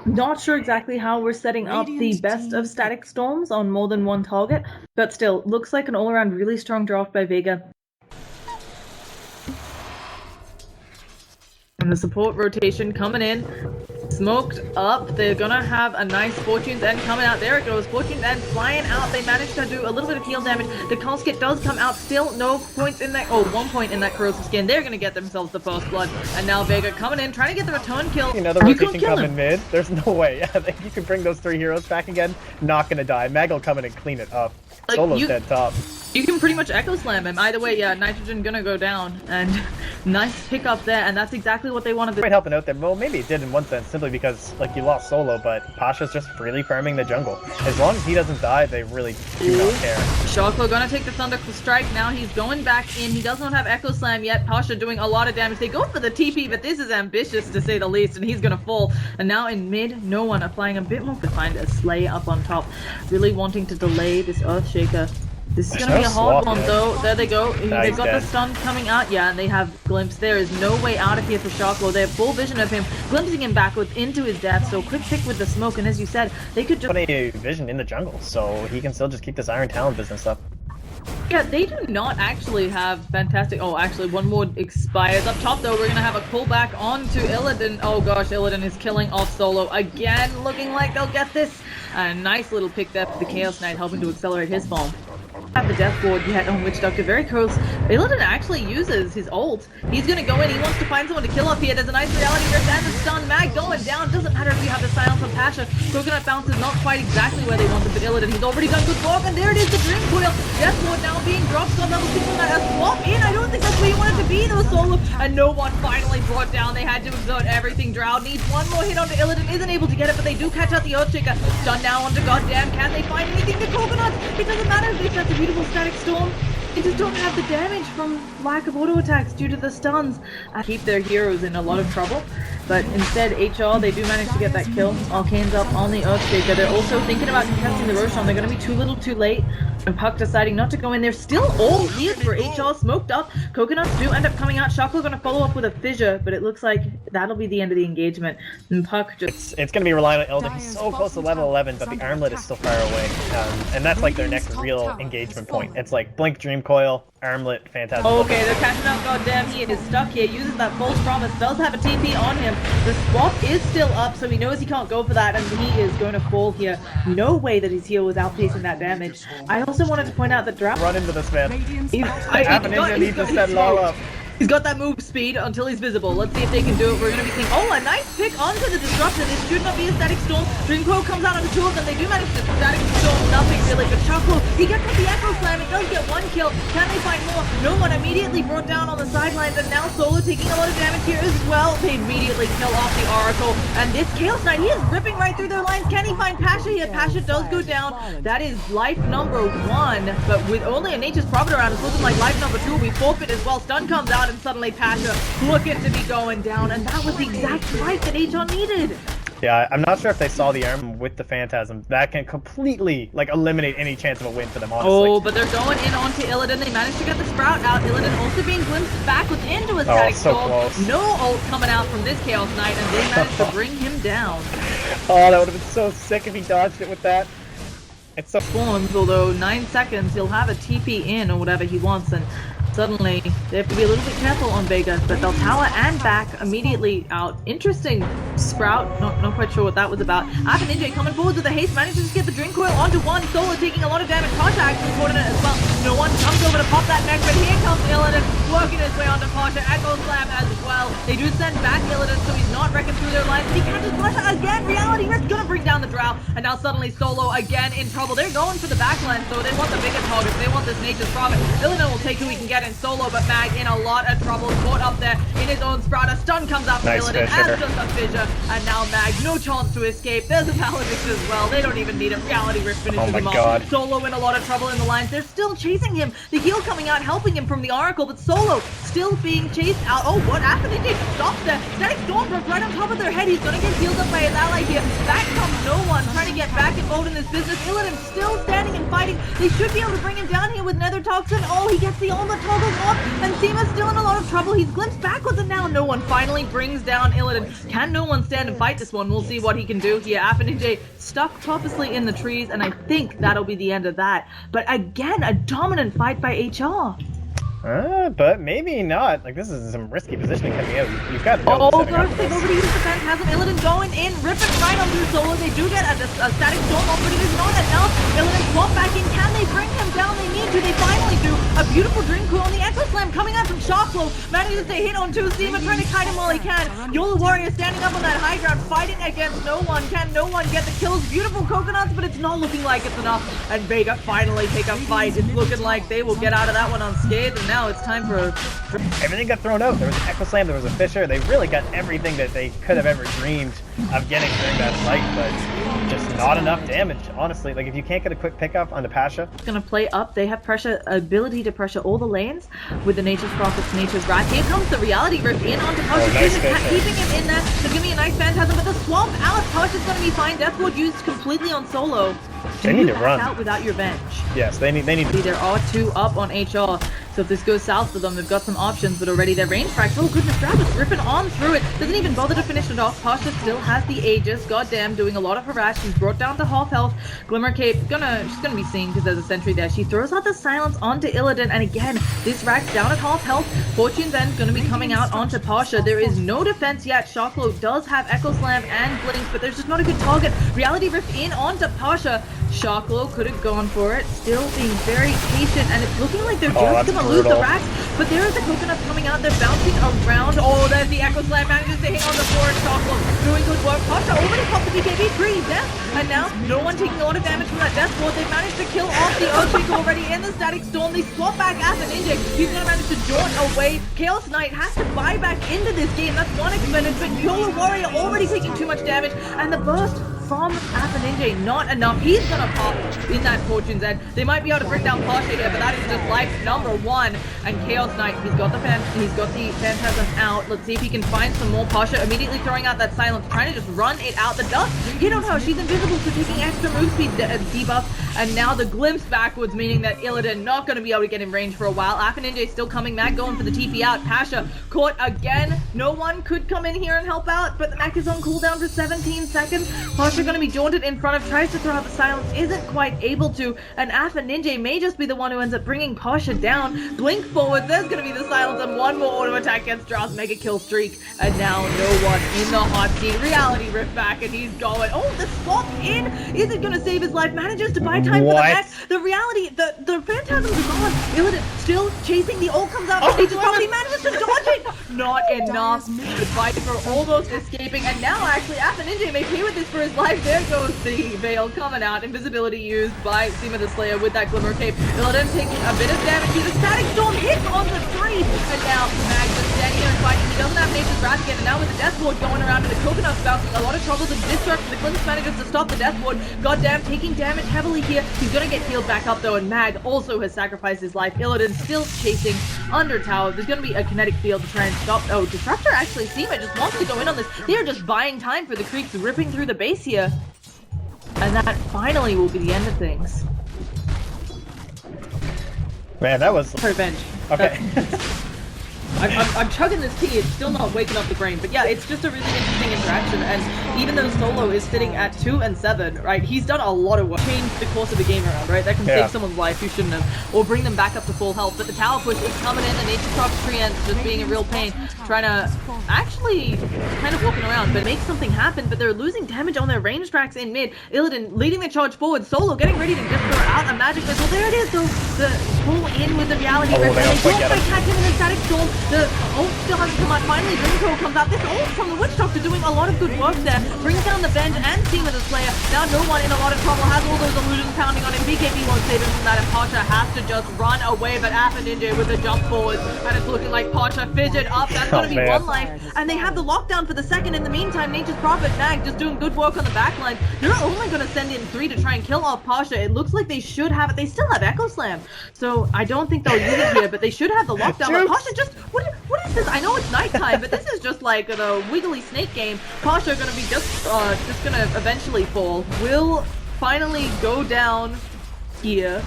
Not sure exactly how we're setting up the best of static storms on more than one target, but still, looks like an all-around really strong draft by Vega. And the support rotation coming in. Smoked up. They're gonna have a nice Fortune's End coming out. There it goes. Fortune's End flying out. They managed to do a little bit of heal damage. The casket does come out. Still no points in that. Oh, 1 point in that corrosive skin. They're gonna get themselves the first blood. And now Vega coming in, trying to get the return kill. Another rotation come in mid. There's no way. You can bring those 3 heroes back again. Not gonna die. Mag will come in and clean it up. Like, Solo's dead top. You can pretty much Echo Slam him. Either way, yeah, Nitrogen gonna go down. And nice pick up there, and that's exactly what they wanted to do. Might help out there. Well, maybe it did in one sense, simply because, like, you lost Solo, but Pasha's just freely farming the jungle. As long as he doesn't die, they really do not care. Shockwell gonna take the Thunder Strike. Now he's going back in. He does not have Echo Slam yet. Pasha doing a lot of damage. They go for the TP, but this is ambitious to say the least, and he's gonna fall. And now in mid, no one applying a bit more to find a Slay up on top. Really wanting to delay this Earthshaker. This is going to be a hard one, though. There they go. They've got the stun coming out. Yeah, and they have Glimpse. There is no way out of here for Shockwell. They have full vision of him, glimpsing him backwards into his death. So quick pick with the smoke, and as you said, they could just put a vision in the jungle, so he can still just keep this Iron Talon business up. Yeah, they do not actually have fantastic... Oh, actually, one more expires. Up top, though, we're going to have a pullback onto Illidan. Oh, gosh, Illidan is killing off Solo again, looking like they'll get this. A nice little pick there for the Chaos Knight, helping to accelerate his fall. Have the Death Ward yet on Witch Doctor, very close. Illidan actually uses his ult. He's gonna go in, he wants to find someone to kill up here. There's a nice reality rift and the stun. Mag going down, doesn't matter if you have the silence on Pasha. Coconut Bounce is not quite exactly where they wanted, but Illidan, he's already done good work, and there it is, the Dream Coil. Death Ward now being dropped, Scott level 6 on that. A swap in, I don't think that's where you wanted to be though, Solo. And no one finally brought down, they had to exert everything. Drow needs one more hit onto Illidan, isn't able to get it, but they do catch out the Earthshaker. Stun now onto Goddam, can they find anything to Coconut? It doesn't matter if that's a beautiful static storm. They just don't have the damage from lack of auto attacks due to the stuns. Keep their heroes in a lot of trouble, but instead HR, they do manage to get that kill. Arcane's up on the Earthshaker. They're also thinking about contesting the Roshan. They're going to be too little too late, and Puck deciding not to go in. They're still all healed for HR, smoked up. Coconuts do end up coming out. Shockwell going to follow up with a fissure, but it looks like that'll be the end of the engagement. And Puck just... It's going to be relying on Illidan. He's so close to level 11, but the armlet is still far away. And that's like their next real engagement point. It's like Blink, Dream Coil, armlet, fantastic. Okay, they're catching up. Goddamn, he is stuck here. Uses that false promise. Does have a TP on him. The swap is still up, so he knows he can't go for that, and he is going to fall here. No way that his heal was outpacing that damage. I also wanted to point out that Drow... Run into this man. Afoninje needs to set Law up. He's got that move speed until he's visible. Let's see if they can do it. We're going to be seeing... Oh, a nice pick onto the Disruptor. This should not be a static storm. Dreamcoil comes out on the 2 of them. They do manage to static storm nothing really. But Choco, he gets the Echo Slam. It does get 1 kill. Can they find more? No one immediately brought down on the sidelines. And now Solo taking a lot of damage here as well. They immediately kill off the Oracle. And this Chaos Knight, he is ripping right through their lines. Can he find Pasha here? Pasha does go down. That is life number 1. But with only a Nature's Prophet around, it's looking like life number 2 will be forfeit as well. Stun comes out. And suddenly Pasha looking to be going down, and that was the exact fight that HR needed. Yeah, I'm not sure if they saw the arm with the Phantasm. That can completely, like, eliminate any chance of a win for them, honestly. Oh, but they're going in onto Illidan. They managed to get the Sprout out. Illidan also being glimpsed backwards into a static storm. Close. No ult coming out from this Chaos Knight, and they managed to bring him down. Oh, that would have been so sick if he dodged it with that. It's so... Spawns, although 9 seconds, he'll have a TP in or whatever he wants, and suddenly they have to be a little bit careful on Vega, but they'll tower and back immediately out. Interesting Sprout, not quite sure what that was about. Afoninje coming forward with a haste, manages to get the Dream Coil onto 1. Solo taking a lot of damage. Pasha actually caught in it as well. No one comes over to pop that neck, but here comes Illidan working his way onto Pasha. Echo Slam as well. They do send back Illidan, so he's not wrecking through their lines. He catches Pasha again. Reality Rift gonna bring down the Drow, and now suddenly Solo again in trouble. They're going for the backline, so they want the biggest targets. They want this Nature's Prophet. Illidan will take who he can get in Solo, but Mag in a lot of trouble, caught up there in his own Sprout. A stun comes out from Illidan, as does a fissure, and now Mag, no chance to escape. There's a Paladin as well. They don't even need it. Reality Rift finishes them off. Solo in a lot of trouble in the lines. They're still chasing him. The heal coming out, helping him from the Oracle, but Solo still being chased out. Oh, what happened? He stops there. Static Storm drops right on top of their head. He's gonna get healed up by his ally here. Back comes no one trying to get back involved in this business. Illidan still standing and fighting. They should be able to bring him down here with Nether Toxin. Oh, he gets the armor toggled off, and Seema's still in a lot of trouble. He's glimpsed backwards, and now no one finally brings down Illidan. Can no one stand and fight this one? We'll see what he can do here. Afoninje stuck purposely in the trees, and I think that'll be the end of that. But again, a dominant fight by HR. But maybe not. Like, this is some risky positioning coming out. You've got no oh gosh, they've already used the Phantasm. Illidan going in, ripping right onto the solo. They do get a static storm off, but it is not enough. Illidan swap back in. Can they bring him down? They need to. They finally do. A beautiful Dream Coil on the Echo Slam coming out from Sharkflow. Manages to hit on two. Seema trying to kite him while he can. Yola Warrior standing up on that high ground, fighting against no one. Can no one get the kills? Beautiful coconuts, but it's not looking like it's enough. And Vega finally take a fight. It's looking like they will get out of that one unscathed. And now it's time for everything got thrown out. There was an Echo Slam, there was a Fissure. They really got everything that they could have ever dreamed of getting during that fight, but just not enough damage, honestly. Like, if you can't get a quick pickup on the Pasha. It's gonna play up. They have pressure, ability to pressure all the lanes with the Nature's Prophets, Nature's Wrath. Here comes the Reality Rift in onto Pasha. Nice keeping him in there. They're giving a nice Phantasm, but the swamp out. Pasha's gonna be fine. Death Ward used completely on solo. They need to run out without your bench. Yes, they need to. There are two up on HR, so if this goes south for them, they've got some options, but already their range fracks. Oh goodness, Travis ripping on through it. Doesn't even bother to finish it off. Pasha still has the Aegis. Goddamn, doing a lot of harass. She's brought down to half health. Glimmer Cape, she's gonna be seen because there's a sentry there. She throws out the silence onto Illidan, and again, this rack's down at half health. Fortune's End's gonna be coming out onto Pasha. There is no defense yet. Sharkflow does have Echo Slam and Blink, but there's just not a good target. Reality Rift in onto Pasha. Sharkflow could have gone for it, still being very patient, and it's looking like they're just gonna lose the racks, but there is the coconut coming out, they're bouncing around. Oh, there's the Echo Slam, manages to hit on the floor, and Sharkflow doing good work. Pasha already popped the BKB, pretty death, and now no one taking a lot of damage from that death ward. They've managed to kill off the Earthquake already in the Static Storm. They swap back Afoninje. He's gonna manage to jaunt away. Chaos Knight has to buy back into this game. That's one expended, but Yola Warrior already taking too much damage, and the burst from Afoninje, not enough. He's gonna pop in that Fortune's End. They might be able to bring down Pasha here, but that is just life number one. And Chaos Knight, he's got the Phantasm out. Let's see if he can find some more. Pasha immediately throwing out that silence, trying to just run it out. The dust hit on her. She's invisible, so taking extra move speed debuff. And now the glimpse backwards, meaning that Illidan not going to be able to get in range for a while. Afoninje still coming back, going for the TP out. Pasha caught again. No one could come in here and help out, but the mech is on cooldown for 17 seconds. Pasha going to be jaunted in front of, tries to throw out the silence, isn't quite able to, and Afoninje may just be the one who ends up bringing Pasha down. Blink forward, there's going to be the silence, and one more auto attack gets Draw's mega kill streak, and now no one in the hot seat. Reality Rift back, and he's going. Oh, the swap in isn't going to save his life. Manages to buy time for the mech. The reality, the Phantasms are gone. Illidan still chasing, the ult comes out, but he just probably manages to dodge it. Not enough. The Viper almost escaping, and now actually Afoninje may pay with this for his life. There goes the Veil coming out. Invisibility used by Seema the Slayer with that Glimmer Cape. Illidan taking a bit of damage. He's a Static Storm hits on the tree, and now Mag just standing here and fighting. He doesn't have Nature's Wrath again, and now with the Death Ward going around and the Coconuts bouncing, a lot of troubles and destruct. The Glimpse manages to stop the Death Ward. Goddamn, taking damage heavily here. He's gonna get healed back up though, and Mag also has sacrificed his life. Illidan still chasing under tower. There's gonna be a kinetic field to try and stop. Oh, Disruptor actually, Seema just wants to go in on this. They're just buying time for the creeps ripping through the base here. And that finally will be the end of things. Man, that was revenge. Okay. I'm chugging this tea, it's still not waking up the brain, but yeah, it's just a really interesting interaction, and even though Solo is sitting at 2 and 7, right, he's done a lot of work, changed the course of the game around, right, that can save someone's life who shouldn't have, or bring them back up to full health, but the tower push is coming in, the Nature's Prophets tree ends just being a real pain, trying to actually kind of walking around, but make something happen, but they're losing damage on their range tracks in mid. Illidan leading the charge forward, Solo getting ready to just throw out a magic missile. There it is, though, the pull in with the reality rift, and they don't quite catch him in the Static Storm. The ult still hasn't come out. Finally, Dreamco comes out. This ult from the Witch Doctor doing a lot of good work there. Brings down the bench and Seema the Slayer. Now no one in a lot of trouble. Has all those illusions pounding on him. BKB won't save him from that, and Pasha has to just run away. But Afoninje with the jump forward, and it's looking like Pasha fidget up. That's going to be one life. And they have the lockdown for the second. In the meantime, Nature's Prophet, Mag just doing good work on the backline. They're only going to send in 3 to try and kill off Pasha. It looks like they should have it. They still have Echo Slam, so I don't think they'll use it here, but they should have the lockdown. But Pasha just, what is this? I know it's nighttime, but this is just like the wiggly snake game. Pasha are going to be just going to eventually fall. Will finally go down here.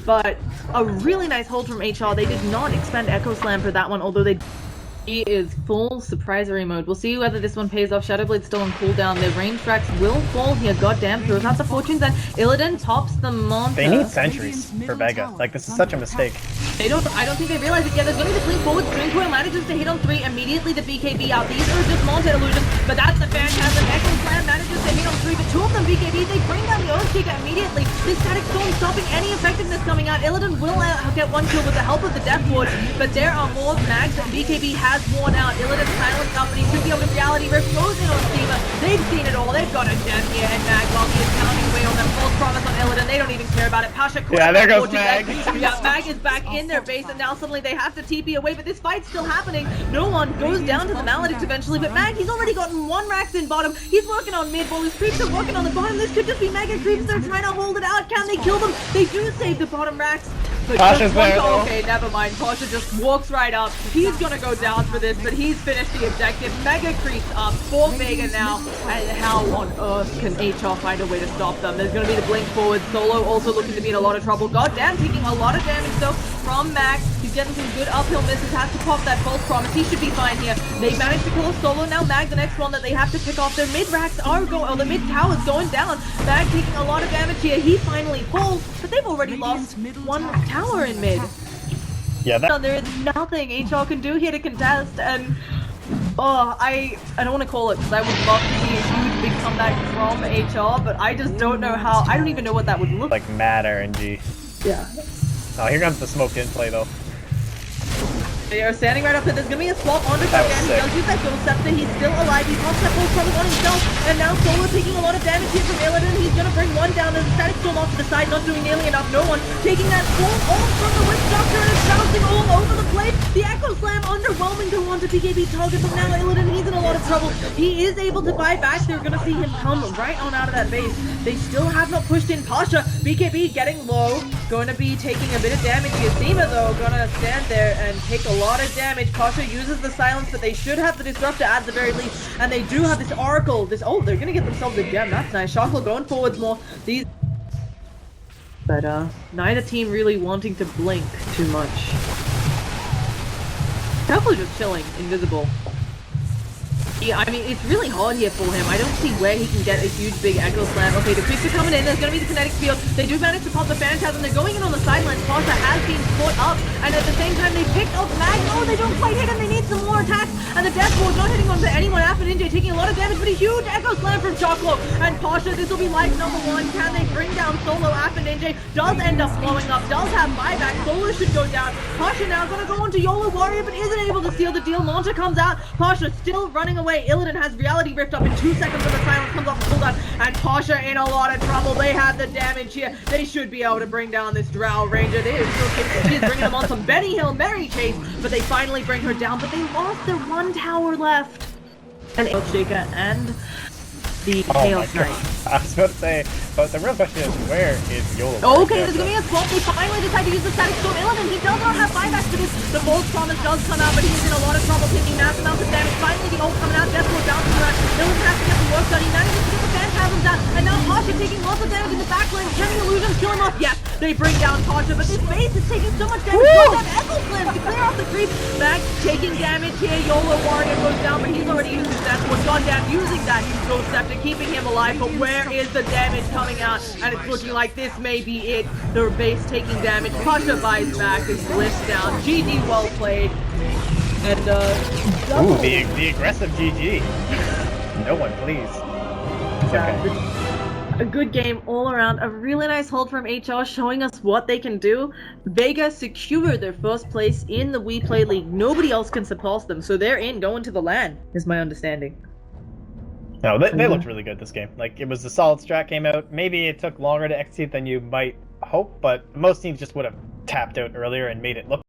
But a really nice hold from HR. They did not expend Echo Slam for that one, although he is full surprisery mode. We'll see whether this one pays off. Shadowblade's still on cooldown. Their range tracks will fall here. Goddamn, throws out the fortunes, and Illidan tops the Manta. They need sentries for Vega. Like, this is such a mistake. I don't think they realize it yet. There's going to be the fleet forward. Dreamcoil manages to hit on 3. Immediately the BKB out. These are just Manta illusions, but that's the Phantasm. Echo Slam manages to hit on 3, but 2 of them BKB. They bring down the Earthshaker immediately. This Static Storm stopping any effectiveness coming out. Illidan will get one kill with the help of the Death Ward, but there are more mags that BKB has worn out. Illidan silent company should be able to reality rift, goes in on Seema. They've seen it all. They've got a gem here, and Mag, while he is pounding away on them, false promise on Illidan. They don't even care about it. Pasha, yeah, there goes Mag. Yeah, Mag is back in their base, and now suddenly they have to TP away, but this fight's still happening. No one goes down to the Maledicts eventually, but Mag, he's already gotten 1 Rax in bottom. He's working on mid, while his creeps are working on the bottom. This could just be Mega creeps. They're trying to hold it out. Can they kill them? They do save the bottom Rax. But Pasha's there, though. Okay, never mind. Pasha just walks right up. He's gonna go down for this, but he's finished the objective. Mega creeps up for Vega now. And how on earth can HR find a way to stop them? There's gonna be the blink forward. Solo also looking to be in a lot of trouble. Goddamn, taking a lot of damage though from Max. He's getting some good uphill misses. Has to pop that false promise. He should be fine here. They managed to kill a Solo. Now Mag, the next one that they have to pick off. Their mid racks are going. Oh, the mid tower's going down. Mag taking a lot of damage here. He finally falls, but they've already lost 1 tower in mid. Yeah, there is nothing HR can do here to contest, and I don't want to call it because I would love to see a huge big comeback from HR, but I just don't know how. I don't even know what that would look like. Mad RNG. Yeah. Oh, here comes the smoked in play though. They are standing right up there. There's gonna be a swap on the again. He does use that Ghost Scepter. He's still alive. He pops that full promise on himself. And now Solo taking a lot of damage here from Illidan. He's gonna bring one down. There's a Static Storm off to the side, not doing nearly enough. No one taking that full ult from the Witch Doctor, and it's bouncing all over the place. The Echo Slam underwhelming to want to BKB target, but now Illidan, he's in a lot of trouble. He is able to buy back. They're gonna see him come right on out of that base. They still have not pushed in Pasha. BKB getting low. Going to be taking a bit of damage here. Seema though, gonna stand there and take a lot of damage. Pasha uses the silence, but they should have the disruptor at the very least, and they do have this oracle. They're gonna get themselves a gem. That's nice. Shackle going forwards more. But neither team really wanting to blink too much. Shackle just chilling, invisible. Yeah, I mean, it's really hard here for him. I don't see where he can get a huge big Echo Slam. Okay, the creeps are coming in. There's going to be the kinetic field. They do manage to pop the Phantasm. They're going in on the sidelines. Pasha has been caught up. And at the same time, they picked off Mag. Oh, they don't quite hit him. They need some more attacks. And the Death Ward not hitting onto anyone. Afoninje taking a lot of damage, but a huge Echo Slam from Choclo. And Pasha, this will be life number 1. Can they bring down Solo? Afoninje does end up blowing up. Does have buyback. Solo should go down. Pasha now going to go into YOLO Warrior, but isn't able to seal the deal. Manta comes out. Pasha still running away. Illidan has reality rift up in 2 seconds when the silence comes off the cooldown, and Pasha in a lot of trouble. They have the damage here. They should be able to bring down this Drow Ranger. They are still capable. She's bringing them on some Benny Hill Mary Chase, but they finally bring her down. But they lost their 1 tower left. And Earthshaker and the Chaos Knight. I was about to say, but the real question is, where is YOLO? Okay, there's gonna be a swap. They finally decide to use the Static Storm. Illidan, he does not have buyback for this. The false promise does come out, but he's in a lot of trouble, taking massive amounts of damage. Finally, the ult coming out. Death Ward bouncing around. Illidan has to get the work done. He manages to get the Phantasms out, and now Pasha taking lots of damage in the back lane. Can the illusions kill him off? Yes, they bring down Pasha, but this base is taking so much damage. Goes down Echo Slam to clear off the creep. Max taking damage here. YOLO Warrior goes down, but he's already used his Death Ward. Goddamn, using that Ghost Scepter, keeping him alive. But where is the damage coming out? And it's looking like this may be it. Their base taking damage. Pasha buys back. His list down. GG, well played. And ooh, the aggressive GG. No one, please. Okay. A good game all around. A really nice hold from HR showing us what they can do. Vega secure their first place in the WePlay League. Nobody else can surpass them, so they're in going to the LAN, is my understanding. No, they looked really good this game. Like, it was a solid strat came out. Maybe it took longer to execute than you might hope, but most teams just would have tapped out earlier and made it look